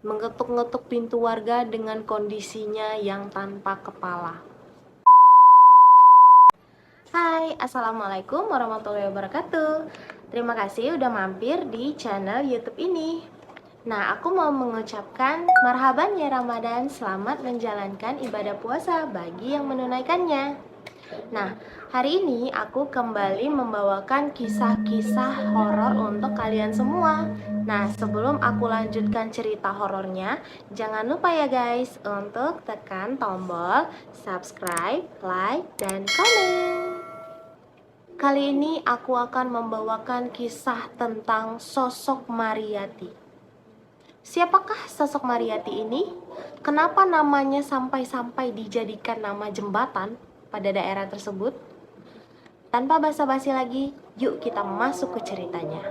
mengetuk-ngetuk pintu warga dengan kondisinya yang tanpa kepala. Hai, Assalamualaikum warahmatullahi wabarakatuh. Terima kasih udah mampir di channel YouTube ini. Nah, aku mau mengucapkan marhaban ya Ramadan, selamat menjalankan ibadah puasa bagi yang menunaikannya. Nah, hari ini aku kembali membawakan kisah-kisah horor untuk kalian semua. Nah, sebelum aku lanjutkan cerita horornya, jangan lupa ya guys untuk tekan tombol subscribe, like, dan komen. Kali ini aku akan membawakan kisah tentang sosok Mariyati. Siapakah sosok Mariyati ini? Kenapa namanya sampai-sampai dijadikan nama jembatan pada daerah tersebut? Tanpa basa-basi lagi, yuk kita masuk ke ceritanya.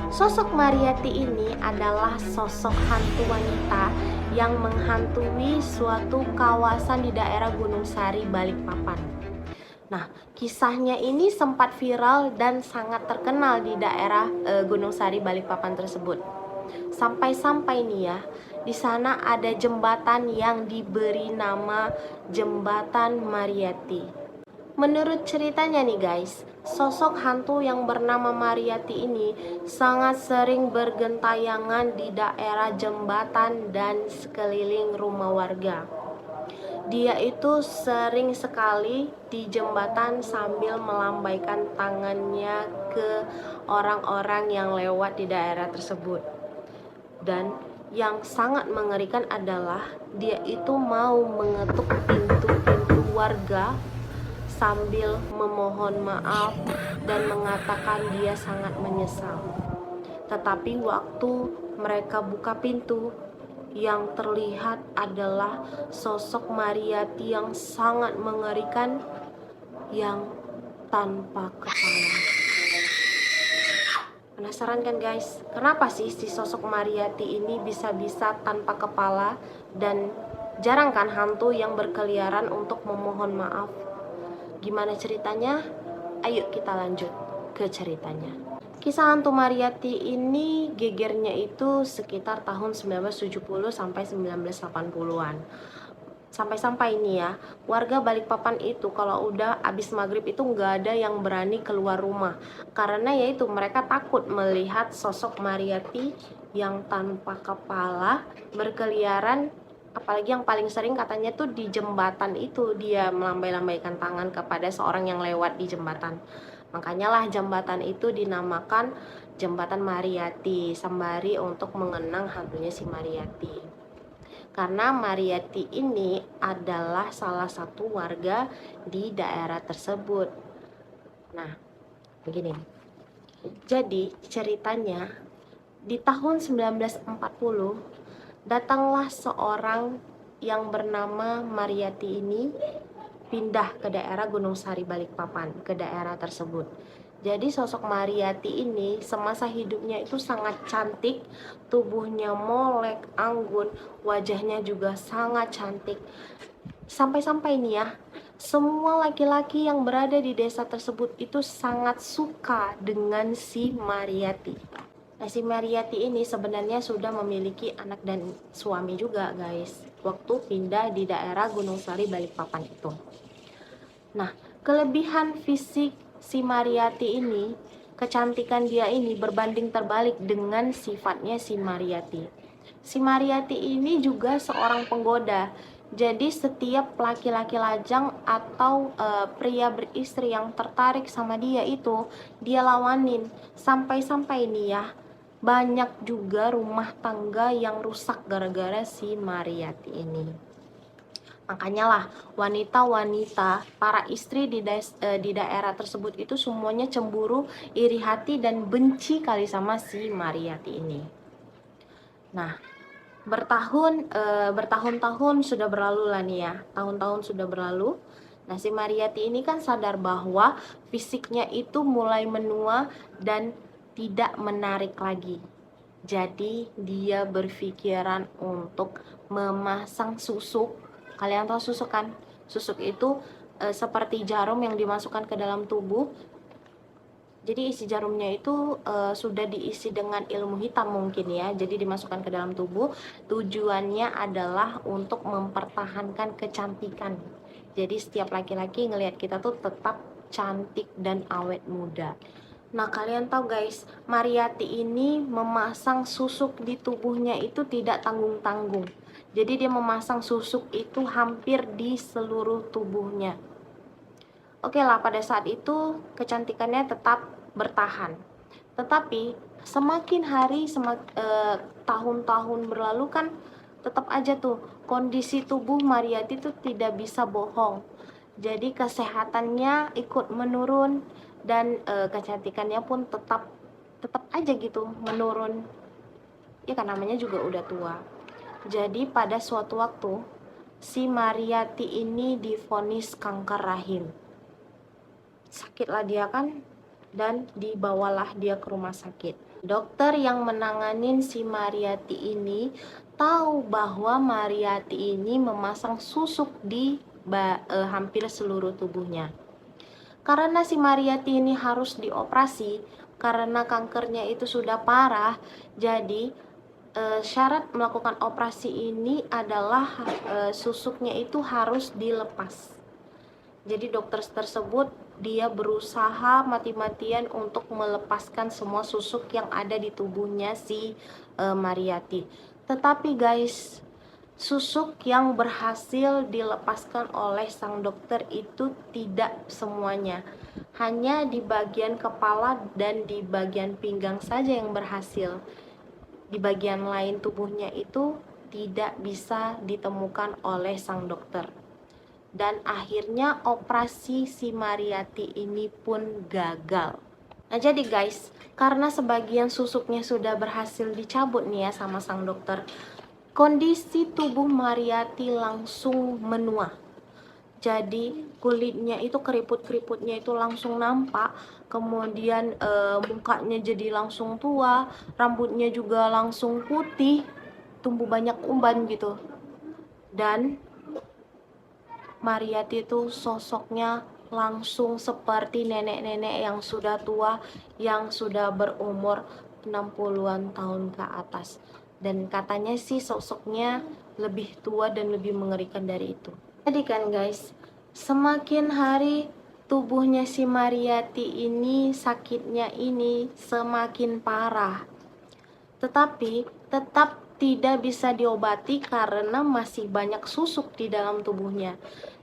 Sosok Mariyati ini adalah sosok hantu wanita yang menghantui suatu kawasan di daerah Gunung Sari, Balikpapan. Nah, kisahnya ini sempat viral dan sangat terkenal di daerah Gunung Sari, Balikpapan tersebut. Sampai-sampai nih ya, di sana ada jembatan yang diberi nama Jembatan Mariyati. Menurut ceritanya nih guys, sosok hantu yang bernama Mariyati ini sangat sering bergentayangan di daerah jembatan dan sekeliling rumah warga. Dia itu sering sekali di jembatan sambil melambaikan tangannya ke orang-orang yang lewat di daerah tersebut. Dan yang sangat mengerikan adalah dia itu mau mengetuk pintu-pintu warga sambil memohon maaf dan mengatakan dia sangat menyesal. Tetapi waktu mereka buka pintu, yang terlihat adalah sosok Mariyati yang sangat mengerikan yang tanpa kepala. Penasaran kan guys, kenapa sih si sosok Mariyati ini bisa-bisa tanpa kepala dan jarang kan hantu yang berkeliaran untuk memohon maaf? Gimana ceritanya? Ayo kita lanjut ke ceritanya. Kisah hantu Mariyati ini gegernya itu sekitar tahun 1970 sampai 1980-an. Sampai-sampai ini ya, warga Balikpapan itu kalau udah abis maghrib itu nggak ada yang berani keluar rumah. Karena yaitu mereka takut melihat sosok Mariyati yang tanpa kepala berkeliaran. Apalagi yang paling sering katanya tuh di jembatan itu dia melambai-lambaikan tangan kepada seorang yang lewat di jembatan. Makanya lah jembatan itu dinamakan Jembatan Mariyati, sembari untuk mengenang hantunya si Mariyati. Karena Mariyati ini adalah salah satu warga di daerah tersebut. Nah, begini. Jadi ceritanya di tahun 1940 datanglah seorang yang bernama Mariyati ini pindah ke daerah Gunung Sari Balikpapan, ke daerah tersebut. Jadi sosok Mariyati ini semasa hidupnya itu sangat cantik, tubuhnya molek, anggun, wajahnya juga sangat cantik. Sampai-sampai nih ya, semua laki-laki yang berada di desa tersebut itu sangat suka dengan si Mariyati. Nah, si Mariyati ini sebenarnya sudah memiliki anak dan suami juga guys, waktu pindah di daerah Gunung Sari Balikpapan itu. Nah, kelebihan fisik si Mariyati ini, kecantikan dia ini berbanding terbalik dengan sifatnya si Mariyati. Si Mariyati ini juga seorang penggoda. Jadi setiap laki-laki lajang atau pria beristri yang tertarik sama dia itu dia lawanin. Sampai-sampai nih ya, banyak juga rumah tangga yang rusak gara-gara si Mariyati ini. Makanya lah wanita-wanita, para istri di daerah tersebut itu semuanya cemburu, iri hati dan benci kali sama si Mariyati ini. Nah, bertahun-tahun sudah berlalu lah nih ya, tahun-tahun sudah berlalu. Nah, si Mariyati ini kan sadar bahwa fisiknya itu mulai menua dan tidak menarik lagi. Jadi dia berpikiran untuk memasang susuk. Kalian tahu susuk kan? Susuk itu seperti jarum yang dimasukkan ke dalam tubuh. Jadi isi jarumnya itu sudah diisi dengan ilmu hitam mungkin ya. Jadi dimasukkan ke dalam tubuh. Tujuannya adalah untuk mempertahankan kecantikan. Jadi setiap laki-laki ngelihat kita tuh tetap cantik dan awet muda. Nah, kalian tahu guys, Mariyati ini memasang susuk di tubuhnya itu tidak tanggung-tanggung. Jadi dia memasang susuk itu hampir di seluruh tubuhnya. Oke lah, pada saat itu kecantikannya tetap bertahan. Tetapi semakin hari tahun-tahun berlalu kan tetap aja tuh kondisi tubuh Mariyati tuh tidak bisa bohong. Jadi kesehatannya ikut menurun dan kecantikannya pun tetap tetap aja gitu menurun. Ya kan namanya juga udah tua. Jadi pada suatu waktu si Mariyati ini divonis kanker rahim. Sakitlah dia kan, dan dibawalah dia ke rumah sakit. Dokter yang menanganin si Mariyati ini tahu bahwa Mariyati ini memasang susuk di hampir seluruh tubuhnya. Karena si Mariyati ini harus dioperasi karena kankernya itu sudah parah, jadi syarat melakukan operasi ini adalah susuknya itu harus dilepas. Jadi dokter tersebut dia berusaha mati-matian untuk melepaskan semua susuk yang ada di tubuhnya si Mariyati. Tetapi guys, susuk yang berhasil dilepaskan oleh sang dokter itu tidak semuanya. Hanya di bagian kepala dan di bagian pinggang saja yang berhasil. Di bagian lain tubuhnya itu tidak bisa ditemukan oleh sang dokter. Dan akhirnya operasi si Mariyati ini pun gagal. Nah jadi guys, karena sebagian susuknya sudah berhasil dicabut nih ya sama sang dokter, kondisi tubuh Mariyati langsung menua. Jadi kulitnya itu keriput-keriputnya itu langsung nampak, kemudian mukanya jadi langsung tua, rambutnya juga langsung putih, tumbuh banyak umban gitu. Dan Mariyati itu sosoknya langsung seperti nenek-nenek yang sudah tua, yang sudah berumur 60-an tahun ke atas. Dan katanya sih sosoknya lebih tua dan lebih mengerikan dari itu. Jadi kan guys, semakin hari tubuhnya si Mariyati ini, sakitnya ini semakin parah. Tetapi tetap tidak bisa diobati karena masih banyak susuk di dalam tubuhnya.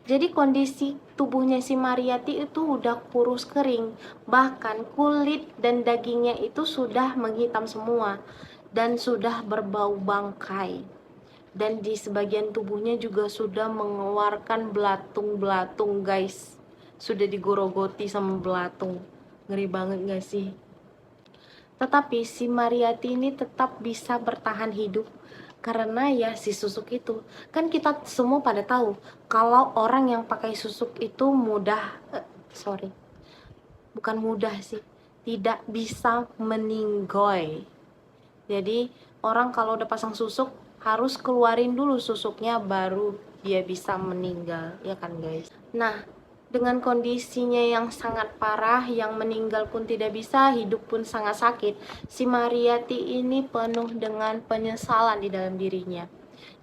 Jadi kondisi tubuhnya si Mariyati itu udah kurus kering, bahkan kulit dan dagingnya itu sudah menghitam semua dan sudah berbau bangkai. Dan di sebagian tubuhnya juga sudah mengeluarkan belatung-belatung guys. Sudah digorogoti sama belatung. Ngeri banget gak sih? Tetapi si Mariyati ini tetap bisa bertahan hidup karena ya si susuk itu. Kan kita semua pada tahu kalau orang yang pakai susuk itu bukan mudah sih, tidak bisa meninggoy. Jadi orang kalau udah pasang susuk harus keluarin dulu susuknya baru dia bisa meninggal, ya kan guys. Nah, dengan kondisinya yang sangat parah, yang meninggal pun tidak bisa, hidup pun sangat sakit, si Mariyati ini penuh dengan penyesalan di dalam dirinya.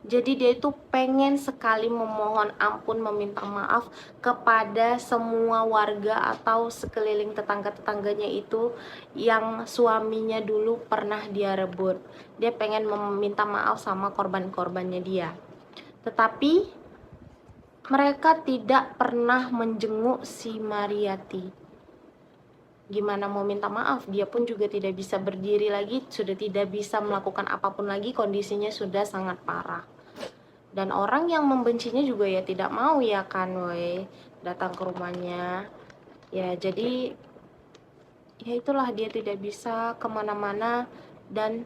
Jadi dia itu pengen sekali memohon ampun, meminta maaf kepada semua warga atau sekeliling tetangga-tetangganya itu yang suaminya dulu pernah dia rebut. Dia pengen meminta maaf sama korban-korbannya dia. Tetapi mereka tidak pernah menjenguk si Mariyati. Gimana mau minta maaf, dia pun juga tidak bisa berdiri lagi, sudah tidak bisa melakukan apapun lagi, kondisinya sudah sangat parah. Dan orang yang membencinya juga ya tidak mau ya kan datang ke rumahnya. Ya jadi ya itulah, dia tidak bisa kemana-mana dan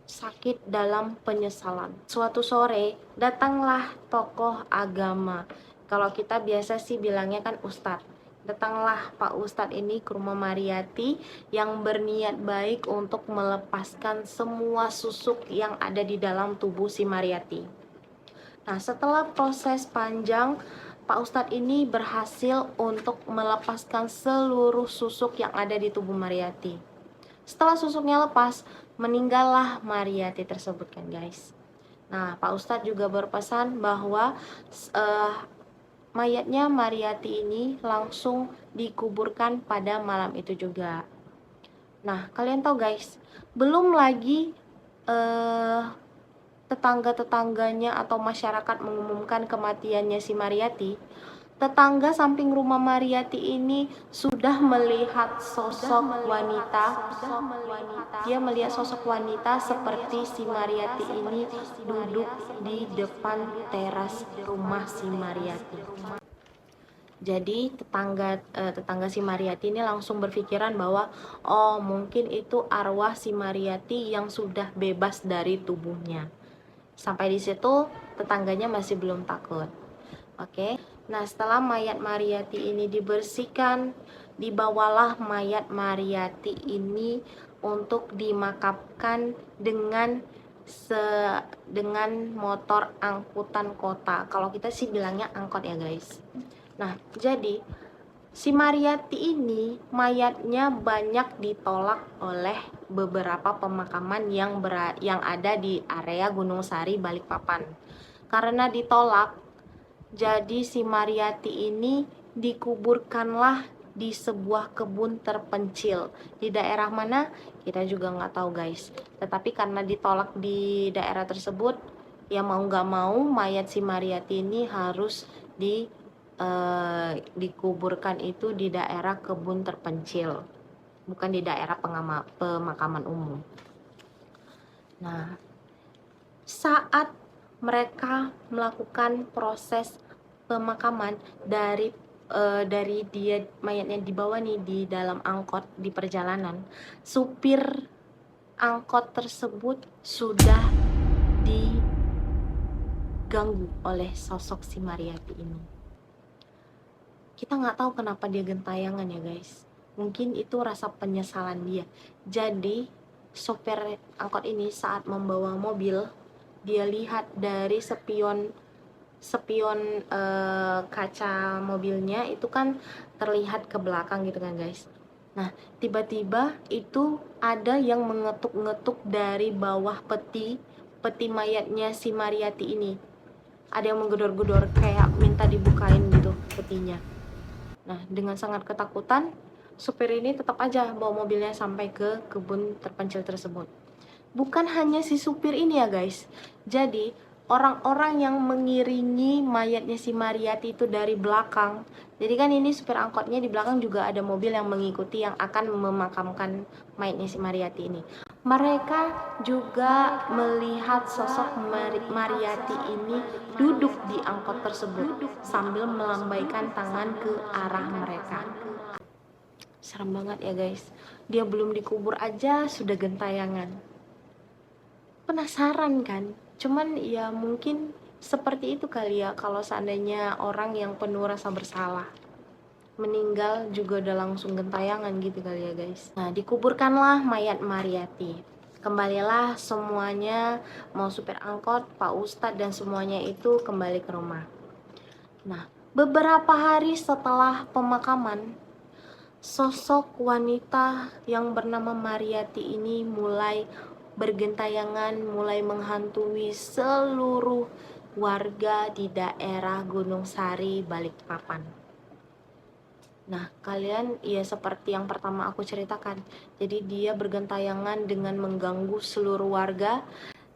sakit dalam penyesalan. Suatu sore datanglah tokoh agama, kalau kita biasa sih bilangnya kan ustadz. Datanglah Pak Ustadz ini ke rumah Mariyati yang berniat baik untuk melepaskan semua susuk yang ada di dalam tubuh si Mariyati. Nah, setelah proses panjang Pak Ustadz ini berhasil untuk melepaskan seluruh susuk yang ada di tubuh Mariyati. Setelah susuknya lepas, meninggallah Mariyati tersebut kan guys. Nah, Pak Ustadz juga berpesan bahwa mayatnya Mariyati ini langsung dikuburkan pada malam itu juga. Nah, kalian tahu guys, belum lagi tetangga-tetangganya atau masyarakat mengumumkan kematiannya si Mariyati. Tetangga samping rumah Mariyati ini sudah melihat sosok wanita. Dia melihat sosok wanita seperti si Mariyati ini duduk di depan teras rumah si Mariyati. Jadi tetangga si Mariyati ini langsung berpikiran bahwa oh mungkin itu arwah si Mariyati yang sudah bebas dari tubuhnya. Sampai di situ tetangganya masih belum takut. Oke. Nah, setelah mayat Mariyati ini dibersihkan, dibawalah mayat Mariyati ini untuk dimakamkan dengan motor angkutan kota. Kalau kita sih bilangnya angkot ya, guys. Nah, jadi si Mariyati ini mayatnya banyak ditolak oleh beberapa pemakaman yang ada di area Gunung Sari, Balikpapan. Karena ditolak, jadi si Mariyati ini dikuburkanlah di sebuah kebun terpencil. Di daerah mana? Kita juga nggak tahu guys. Tetapi karena ditolak di daerah tersebut, ya mau nggak mau mayat si Mariyati ini harus dikuburkan itu di daerah kebun terpencil, bukan di daerah pemakaman umum. Nah, saat mereka melakukan proses pemakaman dari dia mayatnya dibawa nih di dalam angkot di perjalanan, supir angkot tersebut sudah diganggu oleh sosok si Mariyati ini. Kita nggak tahu kenapa dia gentayangan ya guys. Mungkin itu rasa penyesalan dia. Jadi sopir angkot ini saat membawa mobil, dia lihat dari spion kaca mobilnya itu kan terlihat ke belakang gitu kan guys. Nah, tiba-tiba itu ada yang mengetuk-ngetuk dari bawah peti mayatnya si Mariyati ini. Ada yang menggedor-gedor kayak minta dibukain gitu petinya. Nah, dengan sangat ketakutan, supir ini tetap aja bawa mobilnya sampai ke kebun terpencil tersebut. Bukan hanya si supir ini ya guys. Jadi, orang-orang yang mengiringi mayatnya si Mariyati itu dari belakang. Jadi kan ini supir angkotnya, di belakang juga ada mobil yang mengikuti yang akan memakamkan mayatnya si Mariyati ini. Mereka juga melihat sosok Mariyati ini duduk di angkot tersebut sambil melambaikan tangan ke arah mereka. Serem banget ya guys. Dia belum dikubur aja sudah gentayangan. Penasaran kan? Cuman ya mungkin seperti itu kali ya kalau seandainya orang yang penuh rasa bersalah meninggal juga udah langsung gentayangan gitu kali ya guys. Nah, dikuburkanlah mayat Mariyati. Kembalilah semuanya, mau supir angkot, Pak Ustadz dan semuanya itu kembali ke rumah. Nah, beberapa hari setelah pemakaman, sosok wanita yang bernama Mariyati ini mulai bergentayangan, mulai menghantui seluruh warga di daerah Gunung Sari, Balikpapan. Nah, kalian ya seperti yang pertama aku ceritakan. Jadi dia bergentayangan dengan mengganggu seluruh warga,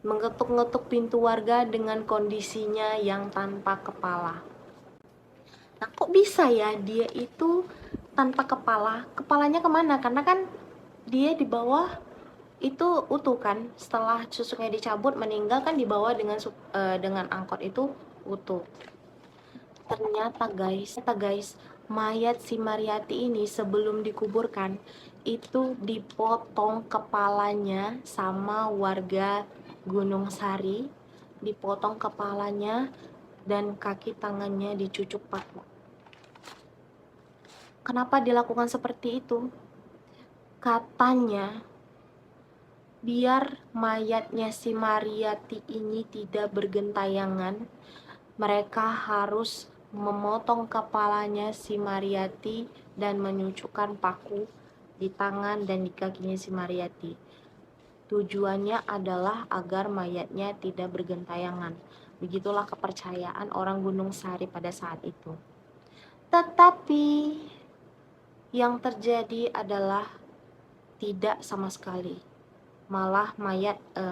mengetuk-ngetuk pintu warga dengan kondisinya yang tanpa kepala. Nah, kok bisa ya dia itu tanpa kepala? Kepalanya kemana? Karena kan dia di bawah itu utuh kan. Setelah susuknya dicabut, meninggal kan dibawa dengan angkot itu utuh. Ternyata guys, mayat si Mariyati ini sebelum dikuburkan itu dipotong kepalanya sama warga Gunung Sari, dipotong kepalanya dan kaki tangannya dicucuk paku. Kenapa dilakukan seperti itu? Katanya biar mayatnya si Mariyati ini tidak bergentayangan, mereka harus memotong kepalanya si Mariati dan menyucukkan paku di tangan dan di kakinya si Mariati. Tujuannya adalah agar mayatnya tidak bergentayangan. Begitulah kepercayaan orang Gunung Sari pada saat itu. Tetapi yang terjadi adalah tidak sama sekali. Malah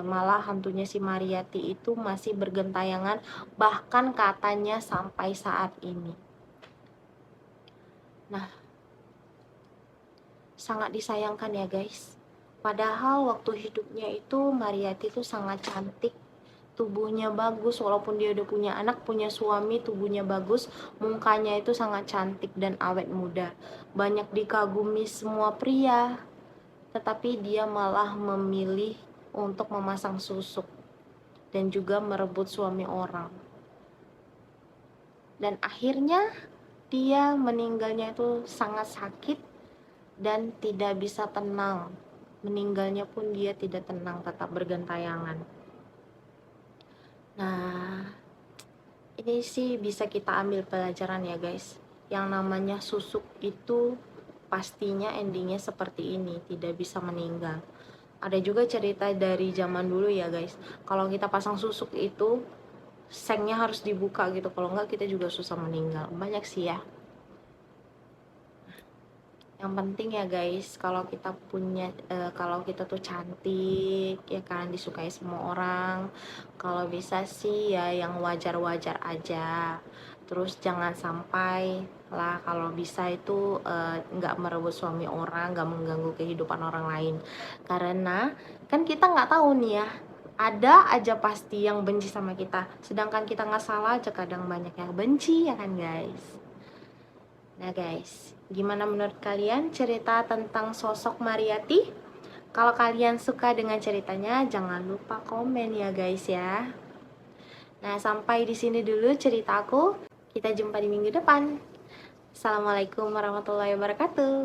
malah hantunya si Mariati itu masih bergentayangan, bahkan katanya sampai saat ini. Nah, sangat disayangkan ya guys. Padahal waktu hidupnya itu Mariati itu sangat cantik, tubuhnya bagus, walaupun dia udah punya anak, punya suami, tubuhnya bagus, mukanya itu sangat cantik dan awet muda. Banyak dikagumi semua pria, tetapi dia malah memilih untuk memasang susuk dan juga merebut suami orang. Dan akhirnya dia meninggalnya itu sangat sakit dan tidak bisa tenang. Meninggalnya pun dia tidak tenang, tetap bergentayangan. Nah, ini sih bisa kita ambil pelajaran ya guys. Yang namanya susuk itu pastinya endingnya seperti ini, tidak bisa meninggal. Ada juga cerita dari zaman dulu ya guys, kalau kita pasang susuk itu sengnya harus dibuka gitu, kalau enggak kita juga susah meninggal. Banyak sih ya. Yang penting ya guys, kalau kita kalau kita tuh cantik ya kan, disukai semua orang, kalau bisa sih ya yang wajar-wajar aja. Terus jangan sampai lah, kalau bisa itu nggak merebut suami orang, nggak mengganggu kehidupan orang lain, karena kan kita nggak tahu nih ya, ada aja pasti yang benci sama kita, sedangkan kita nggak salah aja kadang banyak yang benci ya kan guys. Nah guys, gimana menurut kalian cerita tentang sosok Mariati? Kalau kalian suka dengan ceritanya, jangan lupa komen ya guys ya. Nah, sampai di sini dulu ceritaku. Kita jumpa di minggu depan. Assalamualaikum warahmatullahi wabarakatuh.